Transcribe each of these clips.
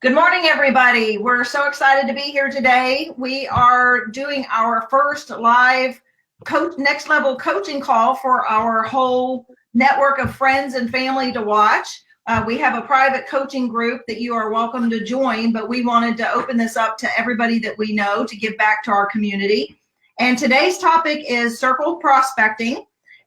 Good morning, everybody. We're so excited to be here today. We are doing our first live next level coaching call for our whole network of friends and family to watch. We have a private coaching group that you are welcome to join, but we wanted to open this up to everybody that we know to give back to our community. And today's topic is circle prospecting.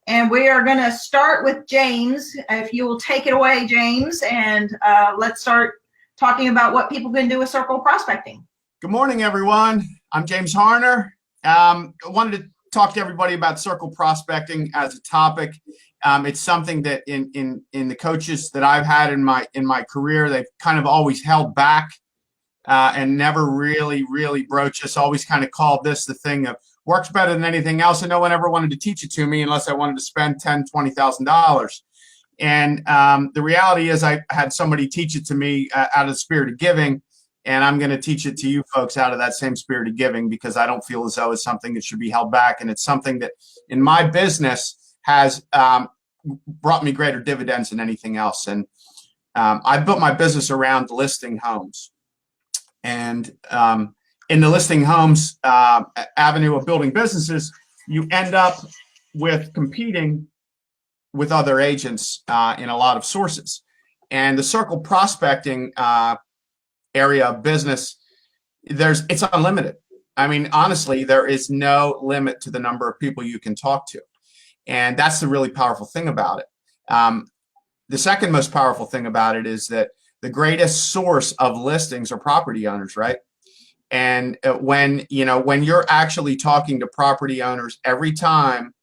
And we are going to start with James. If you will take it away, James, and let's start talking about what people can do with circle prospecting. Good morning, everyone. I'm James Harner. I wanted to talk to everybody about circle prospecting as a topic. It's something that in the coaches that I've had in my career, they've kind of always held back and never really broached us. Always kind of called this the thing of works better than anything else, and no one ever wanted to teach it to me unless I wanted to spend $10,000, $20,000. And the reality is I had somebody teach it to me out of the spirit of giving, and I'm going to teach it to you folks out of that same spirit of giving, because I don't feel as though it's something that should be held back. And it's something that in my business has brought me greater dividends than anything else. And I built my business around listing homes. And in the listing homes avenue of building businesses, you end up with competing with other agents in a lot of sources. And the circle prospecting area of business, it's unlimited. I mean, honestly, there is no limit to the number of people you can talk to. And that's the really powerful thing about it. The second most powerful thing about it is that the greatest source of listings are property owners, right? And when you're actually talking to property owners every time,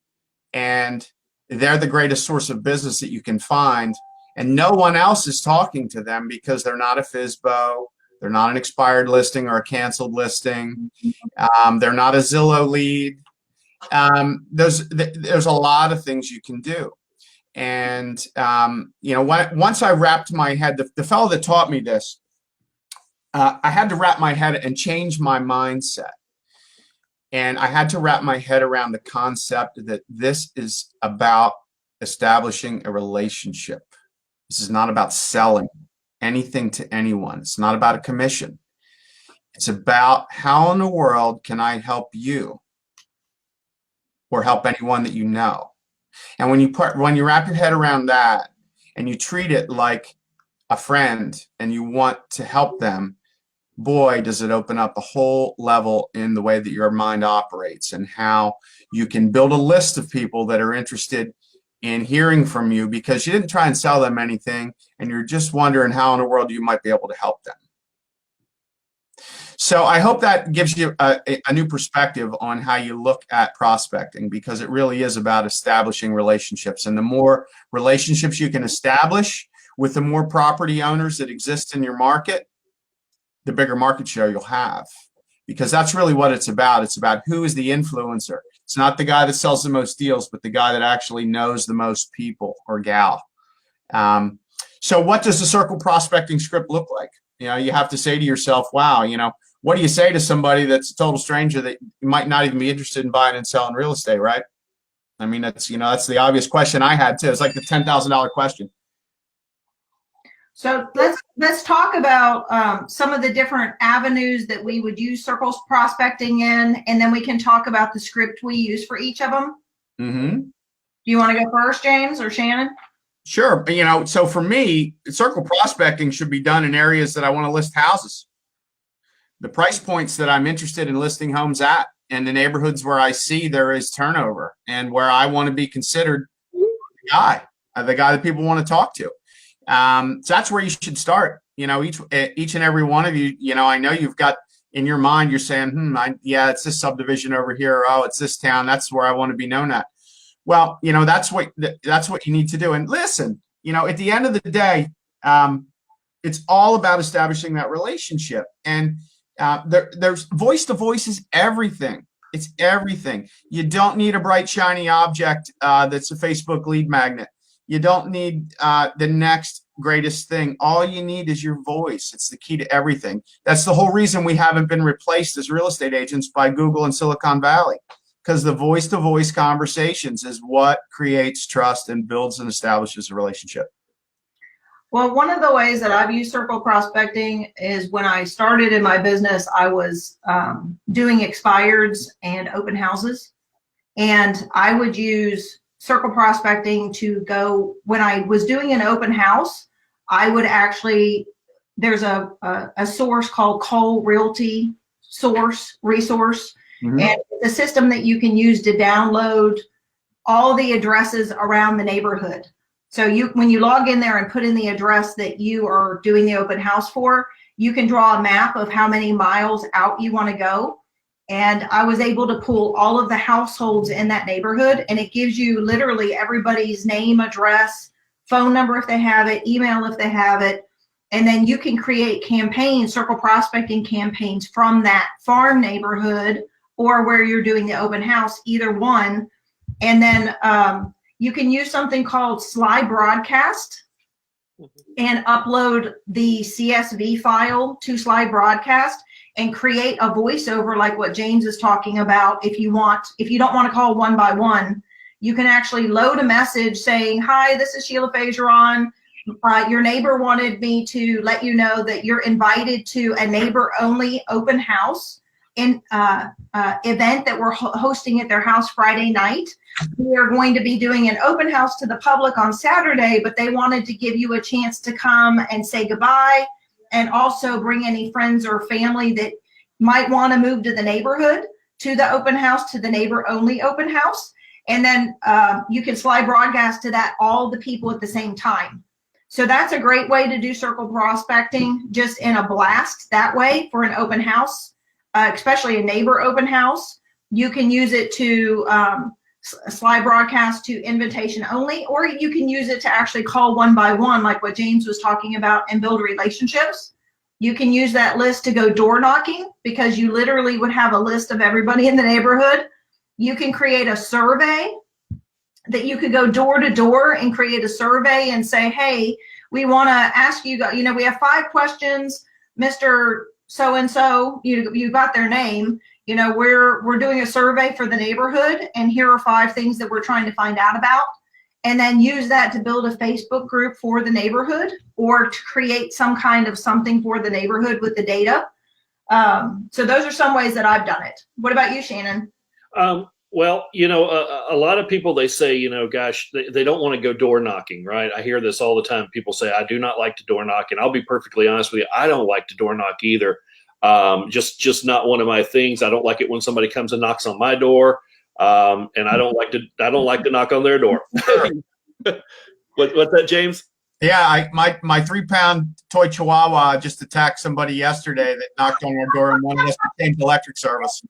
and they're the greatest source of business that you can find, and no one else is talking to them because they're not a FSBO, they're not an expired listing or a canceled listing, they're not a Zillow lead. There's a lot of things you can do. And once I wrapped my head, the fellow that taught me this, I had to wrap my head and change my mindset. And I had to wrap my head around the concept that this is about establishing a relationship. This is not about selling anything to anyone. It's not about a commission. It's about how in the world can I help you or help anyone that you know. And when you wrap your head around that and you treat it like a friend and you want to help them, boy, does it open up a whole level in the way that your mind operates and how you can build a list of people that are interested in hearing from you, because you didn't try and sell them anything and you're just wondering how in the world you might be able to help them. So I hope that gives you a new perspective on how you look at prospecting, because it really is about establishing relationships. And the more relationships you can establish with the more property owners that exist in your market, the bigger market share you'll have, because that's really what it's about. It's about who is the influencer. It's not the guy that sells the most deals, but the guy that actually knows the most people or gal. So what does the circle prospecting script look like? You have to say to yourself, wow, what do you say to somebody that's a total stranger that you might not even be interested in buying and selling real estate, right? I mean, that's the obvious question I had too. It's like the $10,000 question. So let's talk about some of the different avenues that we would use circles prospecting in, and then we can talk about the script we use for each of them. Mm-hmm. Do you want to go first, James or Shannon? Sure. So for me, circle prospecting should be done in areas that I want to list houses, the price points that I'm interested in listing homes at, and the neighborhoods where I see there is turnover and where I want to be considered the guy that people want to talk to. So that's where you should start. Each and every one of you, I know you've got in your mind, you're saying, it's this subdivision over here. Or, oh, it's this town. That's where I want to be known at. Well, that's what you need to do. And listen, at the end of the day, it's all about establishing that relationship. And there's voice to voice is everything. It's everything. You don't need a bright, shiny object that's a Facebook lead magnet. You don't need the next greatest thing. All you need is your voice. It's the key to everything. That's the whole reason we haven't been replaced as real estate agents by Google and Silicon Valley, because the voice-to-voice conversations is what creates trust and builds and establishes a relationship. Well, one of the ways that I've used circle prospecting is when I started in my business, I was doing expireds and open houses. And I would use circle prospecting to go, when I was doing an open house, I would actually, there's a source called Cole Realty Resource. Mm-hmm. And it's a system that you can use to download all the addresses around the neighborhood. So when you log in there and put in the address that you are doing the open house for, you can draw a map of how many miles out you want to go. And I was able to pull all of the households in that neighborhood, and it gives you literally everybody's name, address, phone number if they have it, email if they have it. And then you can create campaigns, circle prospecting campaigns from that farm neighborhood or where you're doing the open house, either one. And then you can use something called Sly Broadcast and upload the CSV file to Sly Broadcast and create a voiceover like what James is talking about. If you don't want to call one by one, you can actually load a message saying, "Hi, this is Sheila Fejeran. Your neighbor wanted me to let you know that you're invited to a neighbor-only open house event that we're hosting at their house Friday night. We are going to be doing an open house to the public on Saturday, but they wanted to give you a chance to come and say goodbye and also bring any friends or family that might want to move to the neighborhood to the open house, to the neighbor-only open house." And then you can Sly Broadcast to that all the people at the same time. So that's a great way to do circle prospecting, just in a blast that way for an open house, especially a neighbor open house. You can use it to Sly Broadcast to invitation only, or you can use it to actually call one by one, like what James was talking about, and build relationships. You can use that list to go door knocking, because you literally would have a list of everybody in the neighborhood. You can create a survey that you could go door to door and create a survey and say, "Hey, we want to ask you, we have 5 questions, Mr. So-and-so, you got their name. We're doing a survey for the neighborhood, and here are 5 things that we're trying to find out about." And then use that to build a Facebook group for the neighborhood, or to create some kind of something for the neighborhood with the data. So those are some ways that I've done it. What about you, Shannon? Well, a lot of people, they say, gosh, they don't want to go door knocking, right? I hear this all the time. People say, "I do not like to door knock." And I'll be perfectly honest with you, I don't like to door knock either. Just not one of my things. I don't like it when somebody comes and knocks on my door. And I don't like to knock on their door. What's that, James? Yeah, my 3-pound toy Chihuahua just attacked somebody yesterday that knocked on our door and wanted us to change electric service.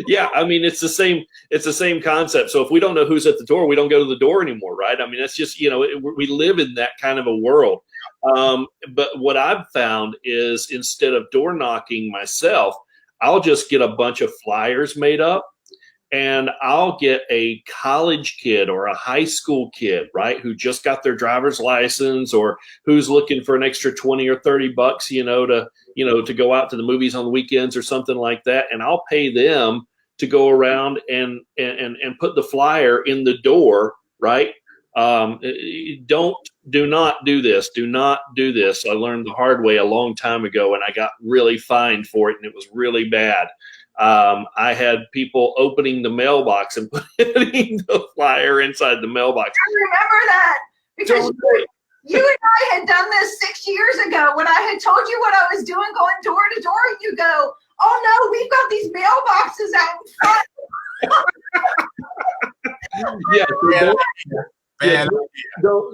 Yeah, I mean, it's the same concept. So if we don't know who's at the door, we don't go to the door anymore, right? I mean, that's just, we live in that kind of a world. But what I've found is, instead of door knocking myself, I'll just get a bunch of flyers made up, and I'll get a college kid or a high school kid, right, who just got their driver's license, or who's looking for an extra 20 or 30 bucks, to go out to the movies on the weekends or something like that. And I'll pay them to go around and put the flyer in the door, right? Do not do this. Do not do this. I learned the hard way a long time ago, and I got really fined for it, and it was really bad. I had people opening the mailbox and putting the flyer inside the mailbox. I remember that, because you and I had done this 6 years ago when I had told you what I was doing, going door to door, and you go, "Oh no, we've got these mailboxes out in front."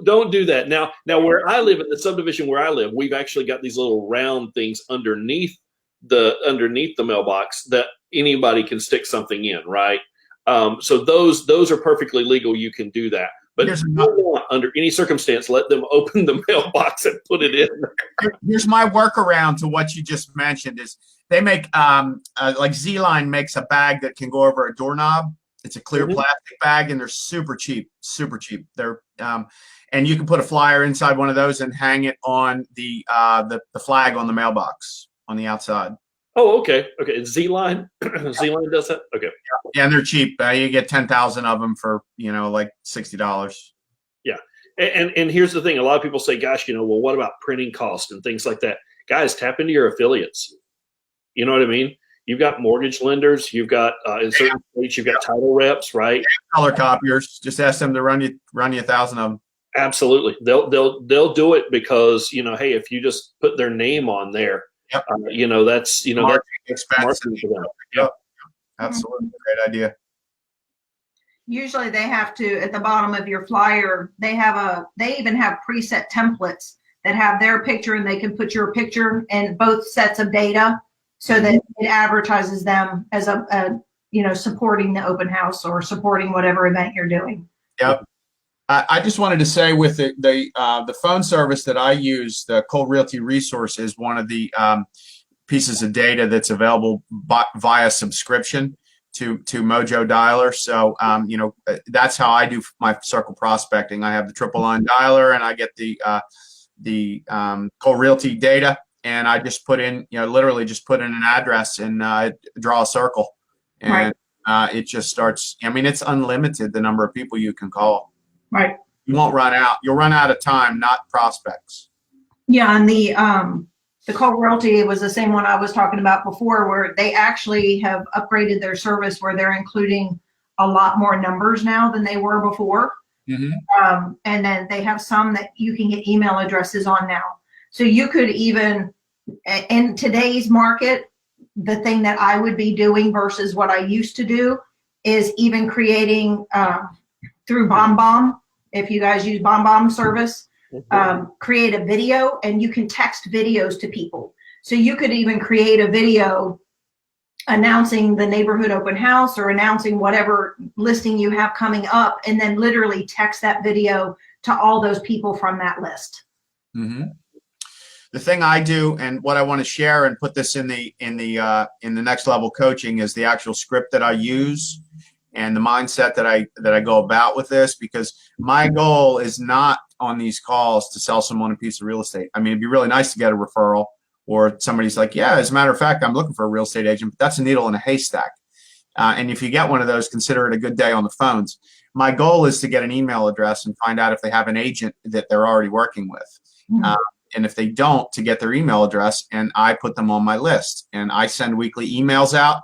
Don't do that. Now where I live, in the subdivision where I live, we've actually got these little round things underneath the mailbox that anybody can stick something in, right? So those are perfectly legal. You can do that. But under any circumstance, let them open the mailbox and put it in there. Here's my workaround to what you just mentioned: is they make like Z-Line makes a bag that can go over a doorknob. It's a clear plastic bag, and they're super cheap. They're and you can put a flyer inside one of those and hang it on the flag on the mailbox on the outside. Oh, okay. Z-Line, Z-Line does that. Okay. Yeah, and they're cheap. You get 10,000 of them for like $60. Yeah, And here's the thing: a lot of people say, "Gosh, well, what about printing cost and things like that?" Guys, tap into your affiliates. You know what I mean? You've got mortgage lenders. You've got in certain states, you've got title reps, right? Color copiers. Just ask them to run you 1,000 of them. Absolutely, they'll do it because hey, if you just put their name on there, yep. That's that's marketing for them. Yep. Absolutely, great idea. Usually they have to, at the bottom of your flyer, they even have preset templates that have their picture, and they can put your picture and both sets of data so that it advertises them as a supporting the open house or supporting whatever event you're doing. Yep. I just wanted to say with the phone service that I use, the Cold Realty Resource is one of the pieces of data that's available via subscription to Mojo Dialer. So, that's how I do my circle prospecting. I have the triple line dialer, and I get the Cold Realty data, and I just put in, literally just put in an address and draw a circle, and it just starts. I mean, it's unlimited the number of people you can call. Right. You won't run out. You'll run out of time, not prospects. Yeah, and the Cold Realty was the same one I was talking about before, where they actually have upgraded their service where they're including a lot more numbers now than they were before. Mm-hmm. And then they have some that you can get email addresses on now. So you could even, in today's market, the thing that I would be doing versus what I used to do is even creating through BombBomb. If you guys use BombBomb service, create a video, and you can text videos to people. So you could even create a video announcing the neighborhood open house or announcing whatever listing you have coming up, and then literally text that video to all those people from that list. Mm-hmm. The thing I do, and what I want to share and put this in the next level coaching, is the actual script that I use and the mindset that I go about with this, because my goal is not on these calls to sell someone a piece of real estate. I mean, it'd be really nice to get a referral, or somebody's like, yeah, as a matter of fact, I'm looking for a real estate agent, but that's a needle in a haystack. And if you get one of those, consider it a good day on the phones. My goal is to get an email address and find out if they have an agent that they're already working with. Mm-hmm. And if they don't, to get their email address, and I put them on my list, and I send weekly emails out.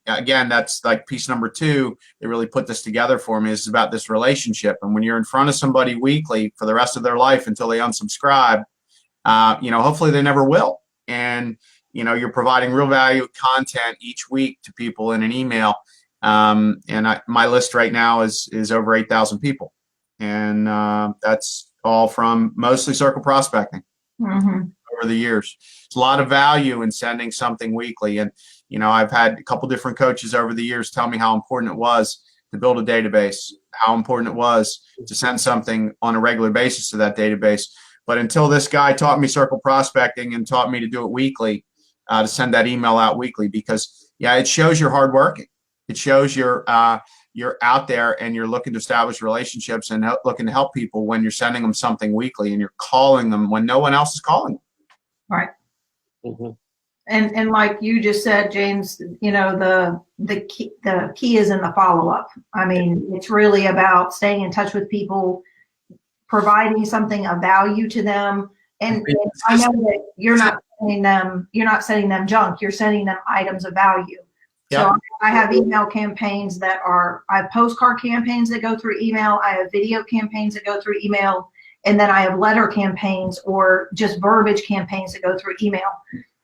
Again, that's like piece number 2. They really put this together for me. This is about this relationship. And when you're in front of somebody weekly for the rest of their life until they unsubscribe, hopefully they never will. And, you're providing real value content each week to people in an email. My list right now is over 8,000 people. And that's all from mostly circle prospecting over the years. It's a lot of value in sending something weekly. And, I've had a couple different coaches over the years tell me how important it was to build a database, how important it was to send something on a regular basis to that database. But until this guy taught me circle prospecting and taught me to do it weekly, to send that email out weekly, because it shows you're hardworking. It shows you're out there and you're looking to establish relationships and looking to help people when you're sending them something weekly and you're calling them when no one else is calling them. Right. Mm-hmm. And like you just said, James, the key is in the follow-up. I mean, it's really about staying in touch with people, providing something of value to them. And I know that you're not sending them junk, you're sending them items of value. Yep. So I have email campaigns I have postcard campaigns that go through email, I have video campaigns that go through email, and then I have letter campaigns or just verbiage campaigns that go through email.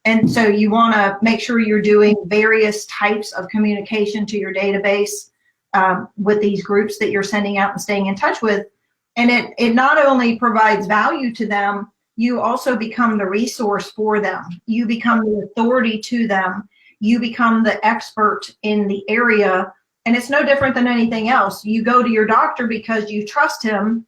And so you want to make sure you're doing various types of communication to your database with these groups that you're sending out and staying in touch with. And it not only provides value to them, you also become the resource for them. You become the authority to them. You become the expert in the area. And it's no different than anything else. You go to your doctor because you trust him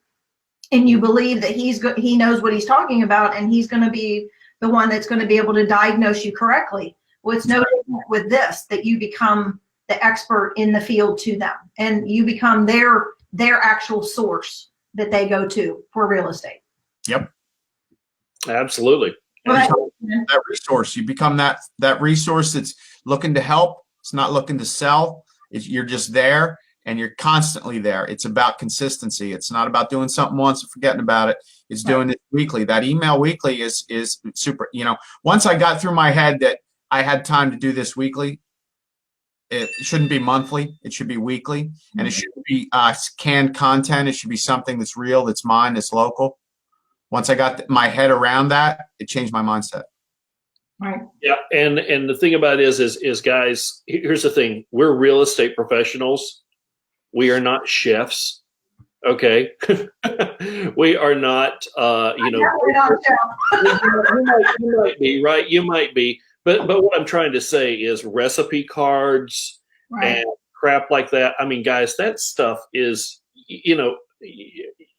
and you believe that he knows what he's talking about, and he's going to be the one that's going to be able to diagnose you correctly. Well, it's no different with this, that you become the expert in the field to them, and you become their actual source that they go to for real estate. Yep. Absolutely. That resource, you become that resource that's looking to help. It's not looking to sell. You're just there. and you're constantly there. It's about consistency. It's not about doing something once and forgetting about it. It's doing it weekly. That email weekly is super. Once I got through my head that I had time to do this weekly, it shouldn't be monthly. It should be weekly, and it shouldn't be canned content. It should be something that's real, that's mine, that's local. Once I got my head around that, it changed my mindset. Right. Yeah, and the thing about it is guys, here's the thing: we're real estate professionals. We are not chefs. Okay, we are not. Definitely not chef. you might be right. You might be, but what I'm trying to say is recipe cards and crap like that. I mean, guys, that stuff is,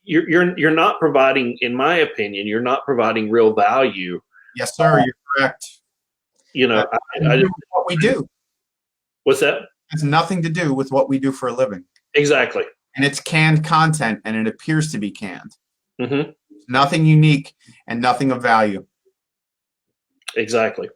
you're not providing, in my opinion, you're not providing real value. Yes, sir. You're correct. What we do. What's that? It has nothing to do with what we do for a living. Exactly. And it's canned content, and it appears to be canned. Mm-hmm. Nothing unique and nothing of value. Exactly.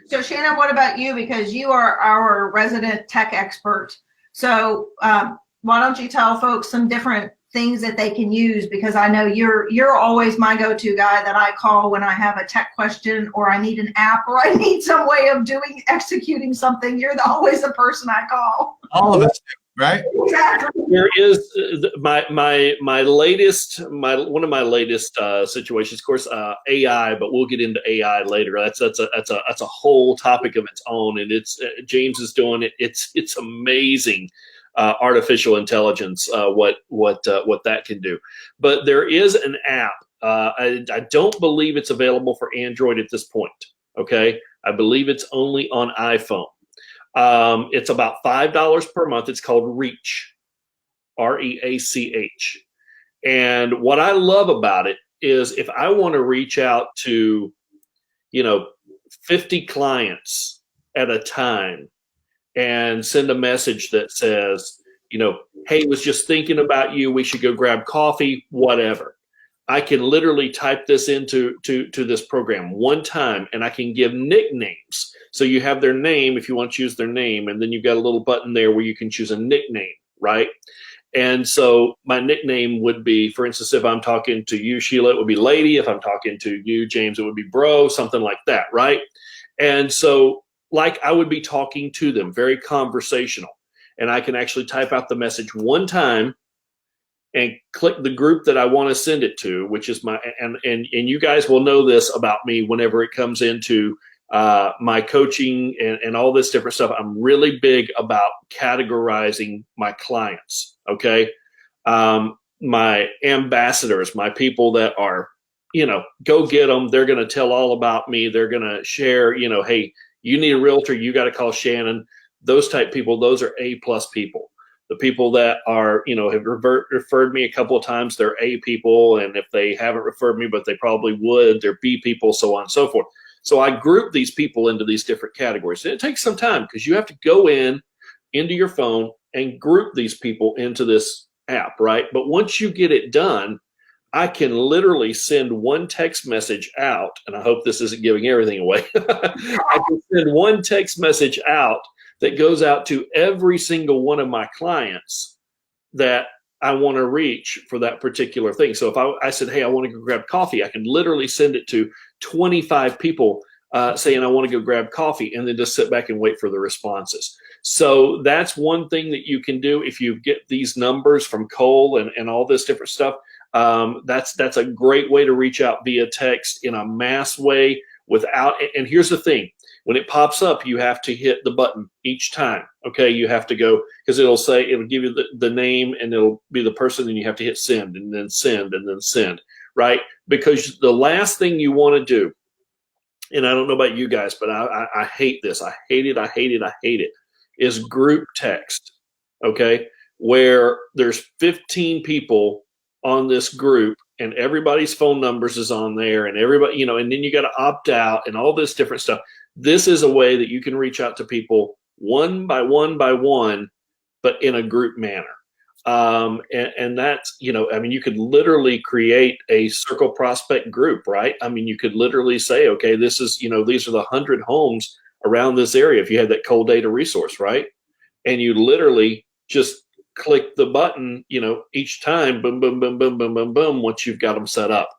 So Shannon, what about you? Because you are our resident tech expert. So why don't you tell folks some different things that they can use? Because I know you're always my go-to guy that I call when I have a tech question, or I need an app, or I need some way of executing something. You're always the person I call. All of us do, right? Exactly. There is my latest one of my latest situations, of course, AI, but we'll get into AI later. That's a whole topic of its own, and it's James is doing it. It's amazing. Artificial intelligence, what that can do. But there is an app. I don't believe it's available for Android at this point. Okay, I believe it's only on iPhone. It's about $5 per month. It's called Reach, REACH. And what I love about it is if I want to reach out to, 50 clients at a time, and send a message that says, hey, was just thinking about you. We should go grab coffee, whatever. I can literally type this into this program one time, and I can give nicknames. So you have their name if you want to choose their name, and then you've got a little button there where you can choose a nickname, right? And so my nickname would be, for instance, if I'm talking to you, Sheila, it would be Lady. If I'm talking to you, James, it would be Bro, something like that, right? And so like I would be talking to them, very conversational. And I can actually type out the message one time and click the group that I want to send it to, which is and you guys will know this about me whenever it comes into my coaching and all this different stuff. I'm really big about categorizing my clients, okay? My ambassadors, my people that are, go get them. They're going to tell all about me. They're going to share, hey, you need a realtor, you got to call Shannon. Those type people, those are A+ people. The people that are, have referred me a couple of times, they're A people. And if they haven't referred me, but they probably would, they're B people, so on and so forth. So I group these people into these different categories. And it takes some time because you have to go into your phone and group these people into this app, right? But once you get it done, I can literally send one text message out, and I hope this isn't giving everything away. I can send one text message out that goes out to every single one of my clients that I want to reach for that particular thing. So if I said, hey, I want to go grab coffee, I can literally send it to 25 people saying I want to go grab coffee, and then just sit back and wait for the responses. So that's one thing that you can do if you get these numbers from Cole and all this different stuff. That's a great way to reach out via text in a mass way without, and here's the thing, when it pops up, you have to hit the button each time. Okay. You have to go, because it'll give you the name, and it'll be the person, and you have to hit send, and then send, and then send, right? Because the last thing you want to do, and I don't know about you guys, but I hate this. I hate it, is group text. Okay. Where there's 15 people on this group, and everybody's phone numbers is on there, and everybody, and then you got to opt out and all this different stuff. This is a way that you can reach out to people one by one by one, but in a group manner. And that's, you could literally create a circle prospect group, right? You could literally say, okay, this is, these are the 100 homes around this area. If you had that cold data resource, right? And you literally just click the button, each time, boom, boom, boom, boom, boom, boom, boom, once you've got them set up.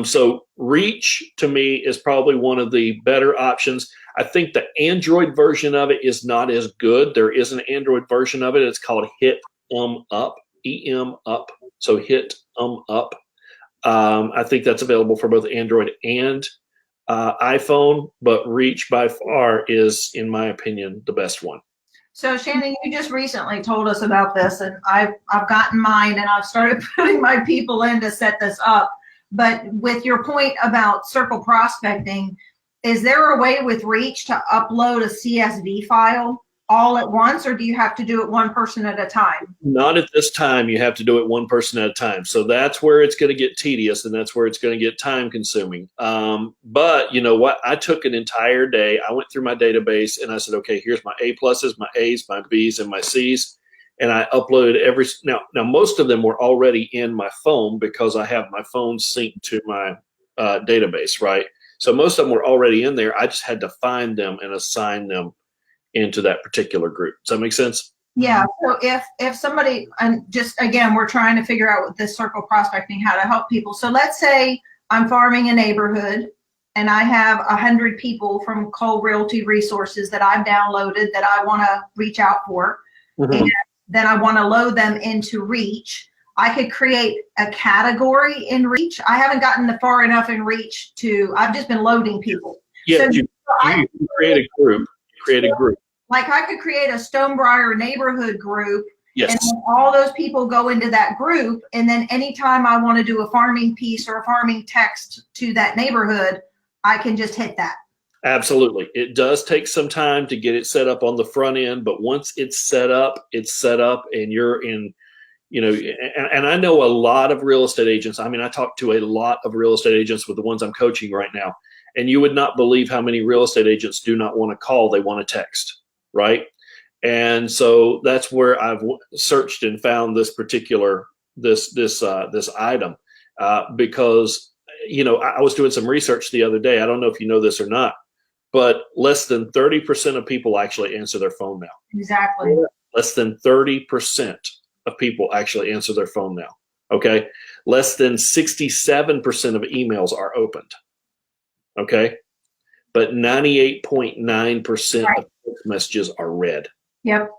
So Reach to me is probably one of the better options. I think the Android version of it is not as good. There is an Android version of it. It's called Hit Up, EM Up. So Hit Up. I think that's available for both Android and iPhone, but Reach by far is, in my opinion, the best one. So Shannon, you just recently told us about this, and I've gotten mine, and I've started putting my people in to set this up. But with your point about circle prospecting, is there a way with Reach to upload a CSV file all at once, or do you have to do it one person at a time? Not at this time. You have to do it one person at a time. So that's where it's going to get tedious, and that's where it's going to get time consuming. But you know what? I took an entire day. I went through my database and I said, okay, here's my A pluses, my A's, my B's, and my C's. And I uploaded now most of them were already in my phone because I have my phone synced to my database, right? So most of them were already in there. I just had to find them and assign them into that particular group. Does that make sense? Yeah. So if somebody, and just again, we're trying to figure out with this circle prospecting how to help people. So let's say I'm farming a neighborhood and I have 100 people from Cole Realty Resources that I've downloaded that I want to reach out for. Mm-hmm. And then I want to load them into Reach. I could create a category in Reach. I haven't gotten far enough in Reach I've just been loading people. Yeah, so you create a group. Like I could create a Stonebriar neighborhood group. Yes. And then all those people go into that group. And then anytime I want to do a farming piece or a farming text to that neighborhood, I can just hit that. Absolutely. It does take some time to get it set up on the front end, but once it's set up and you're in, and I know a lot of real estate agents. I mean, I talk to a lot of real estate agents with the ones I'm coaching right now, and you would not believe how many real estate agents do not want to call. They want to text, right? And so that's where I've searched and found this particular, this item because, I was doing some research the other day. I don't know if you know this or not, but less than 30% of people actually answer their phone now. Exactly. Less than 30% of people actually answer their phone now. Okay. Less than 67% of emails are opened. Okay. But 98.9% of text messages are read. Yep.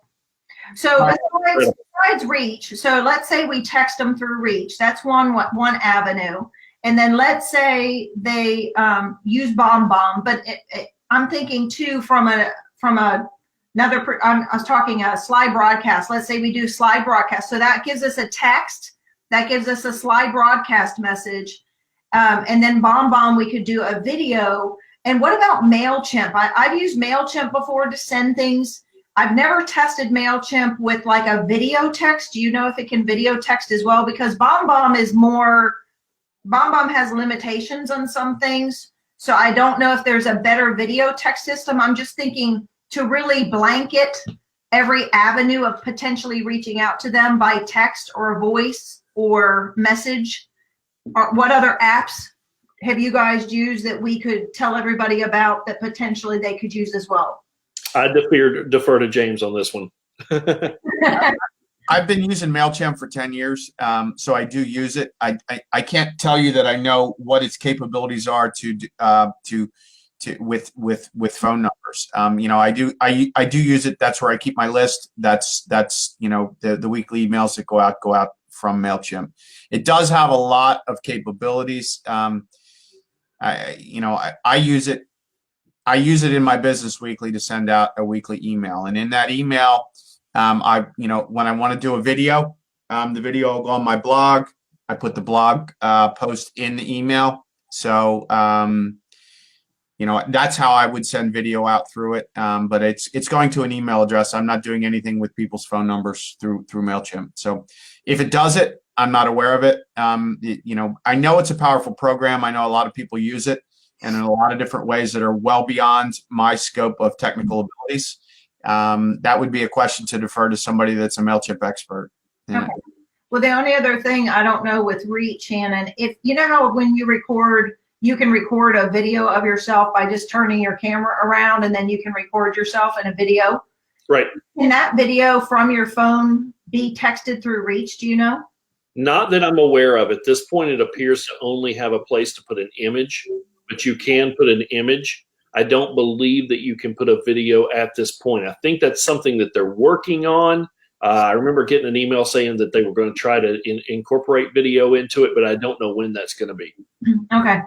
So besides Reach, so let's say we text them through Reach. That's one avenue. And then let's say they use BombBomb, but I'm thinking too from another. I was talking a slide broadcast. Let's say we do slide broadcast. So that gives us a text. That gives us a slide broadcast message. And then BombBomb, we could do a video. And what about MailChimp? I've used MailChimp before to send things. I've never tested MailChimp with like a video text. Do you know if it can video text as well? Because BombBomb has limitations on some things. So I don't know if there's a better video text system. I'm just thinking to really blanket every avenue of potentially reaching out to them by text or voice or message. What other apps have you guys used that we could tell everybody about that potentially they could use as well? I defer to James on this one. I've been using MailChimp for 10 years, so I do use it. I can't tell you that I know what its capabilities are with phone numbers. I do use it. That's where I keep my list. That's the weekly emails that go out from MailChimp. It does have a lot of capabilities. I use it. I use it in my Business Weekly to send out a weekly email, and in that email, when I want to do a video, the video will go on my blog. I put the blog post in the email. So, that's how I would send video out through it. But it's going to an email address. I'm not doing anything with people's phone numbers through MailChimp. So if it does it, I'm not aware of it. I know it's a powerful program. I know a lot of people use it, and in a lot of different ways that are well beyond my scope of technical abilities. That would be a question to defer to somebody that's a MailChimp expert. Yeah. Okay. Well, the only other thing I don't know with Reach, Shannon, if you know how when you record, you can record a video of yourself by just turning your camera around, and then you can record yourself in a video. Right. Can that video from your phone be texted through Reach? Do you know? Not that I'm aware of. At this point, it appears to only have a place to put an image, but you can put an image. I don't believe that you can put a video at this point. I think that's something that they're working on. I remember getting an email saying that they were going to try to incorporate video into it, but I don't know when that's going to be. Okay.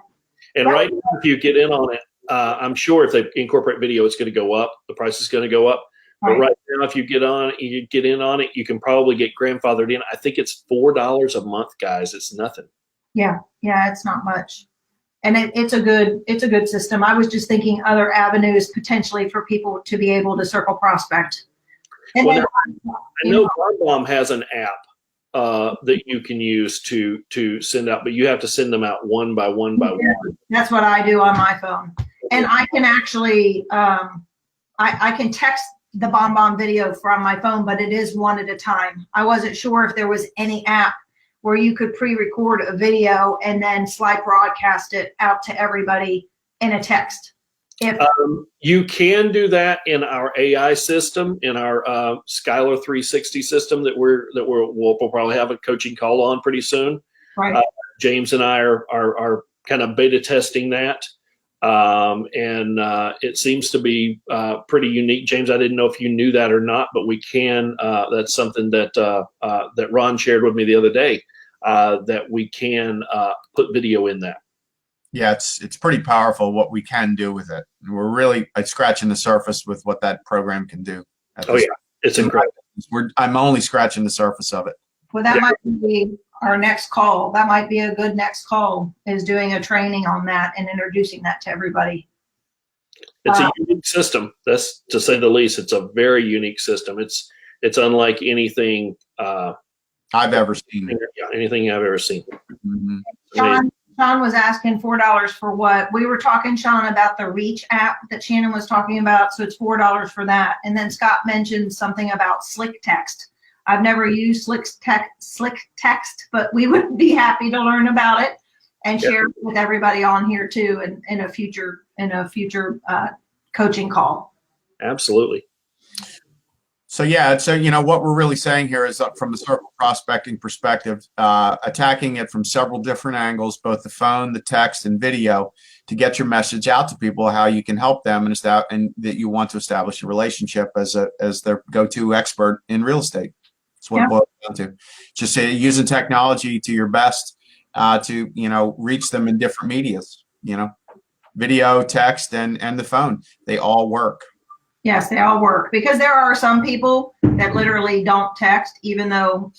And right now, if you get in on it, I'm sure if they incorporate video, it's going to go up. The price is going to go up. But right now, if you get in on it, you can probably get grandfathered in. I think it's $4 a month, guys. It's nothing. Yeah, it's not much, and it's a good system. I was just thinking other avenues potentially for people to be able to circle prospect. And well, then, I know BombBomb has an app that you can use to send out, but you have to send them out one by one by one. That's what I do on my phone, and I can actually I can text the BombBomb video from my phone, but it is one at a time. I wasn't sure if there was any app where you could pre-record a video and then slide broadcast it out to everybody in a text. You can do that in our AI system, in our Skylar 360 system that we'll probably have a coaching call on pretty soon. Right. James and I are kind of beta testing that. And it seems to be pretty unique. James, I didn't know if you knew that or not, but we can. That's something that Ron shared with me the other day, that we can put video in that. Yeah, it's pretty powerful what we can do with it. We're really scratching the surface with what that program can do. Oh yeah, it's incredible. I'm only scratching the surface of it. Well, that might be our next call. That might be a good next call, is doing a training on that and introducing that to everybody. It's a unique system. That's, to say the least. It's a very unique system. It's unlike anything I've ever seen. Anything I've ever seen. Mm-hmm. Sean was asking $4 for what? We were talking, Sean, about the Reach app that Shannon was talking about, so it's $4 for that. And then Scott mentioned something about Slick Text. I've never used Slick Text, but we would be happy to learn about it and share it with everybody on here too, in a future coaching call. Absolutely. So what we're really saying here is, from the circle prospecting perspective, attacking it from several different angles, both the phone, the text, and video, to get your message out to people, how you can help them, and that you want to establish a relationship as their go-to expert in real estate. That's what it boils down to. Just using technology to your best to reach them in different medias. Video, text, and the phone. They all work. Yes, they all work, because there are some people that literally don't text, even though,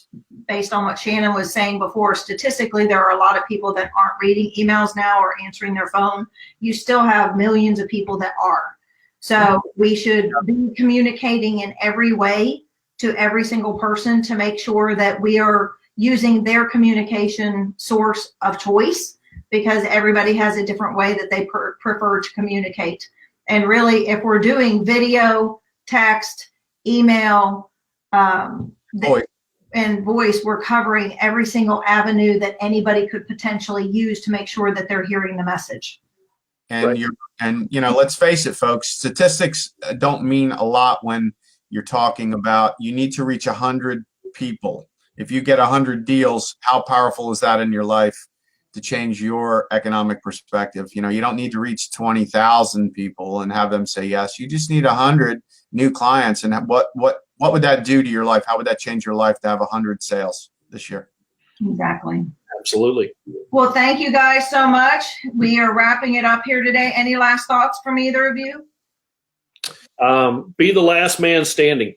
based on what Shannon was saying before, statistically, there are a lot of people that aren't reading emails now or answering their phone. You still have millions of people that are. So we should be communicating in every way to every single person to make sure that we are using their communication source of choice, because everybody has a different way that they prefer to communicate. And really, if we're doing video, text, email, and voice, we're covering every single avenue that anybody could potentially use to make sure that they're hearing the message. And let's face it, folks, statistics don't mean a lot when you're talking about, you need to reach 100 people. If you get 100 deals, how powerful is that in your life to change your economic perspective? You don't need to reach 20,000 people and have them say yes. You just need 100 new clients. And what would that do to your life? How would that change your life to have 100 sales this year? Exactly. Absolutely. Well, thank you guys so much. We are wrapping it up here today. Any last thoughts from either of you? Be the last man standing.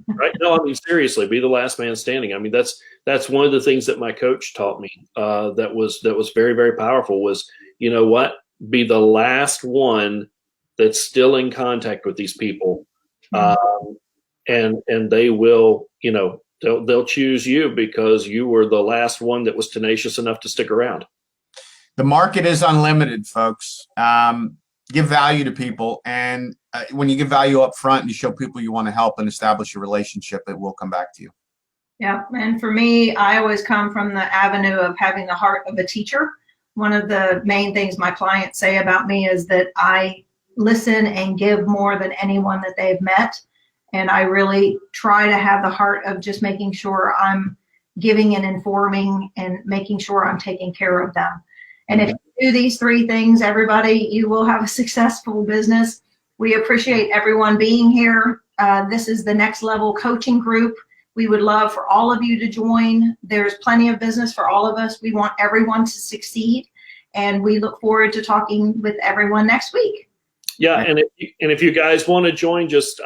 Right? No, I mean, seriously, be the last man standing. I mean, that's one of the things that my coach taught me, that was very, very powerful, was, you know what? Be the last one that's still in contact with these people. And they will, they'll choose you because you were the last one that was tenacious enough to stick around. The market is unlimited, folks. Give value to people, and when you give value up front and you show people you want to help and establish a relationship, it will come back to you. Yeah, and for me, I always come from the avenue of having the heart of a teacher. One of the main things my clients say about me is that I listen and give more than anyone that they've met. And I really try to have the heart of just making sure I'm giving and informing and making sure I'm taking care of them. And if you do these 3 things, everybody, you will have a successful business. We appreciate everyone being here. This is the Next Level Coaching Group. We would love for all of you to join. There's plenty of business for all of us. We want everyone to succeed. And we look forward to talking with everyone next week. Yeah, and if you guys want to join, just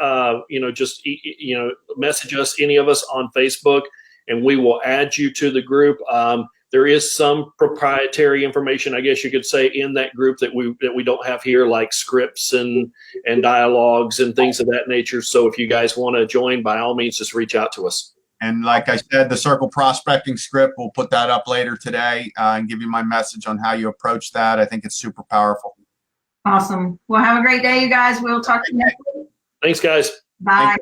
message us, any of us, on Facebook, and we will add you to the group. There is some proprietary information, I guess you could say, in that group that we don't have here, like scripts and dialogues and things of that nature. So if you guys want to join, by all means, just reach out to us. And like I said, the circle prospecting script, we'll put that up later today and give you my message on how you approach that. I think it's super powerful. Awesome. Well, have a great day, you guys. We'll talk to you next week. Thanks, guys. Bye.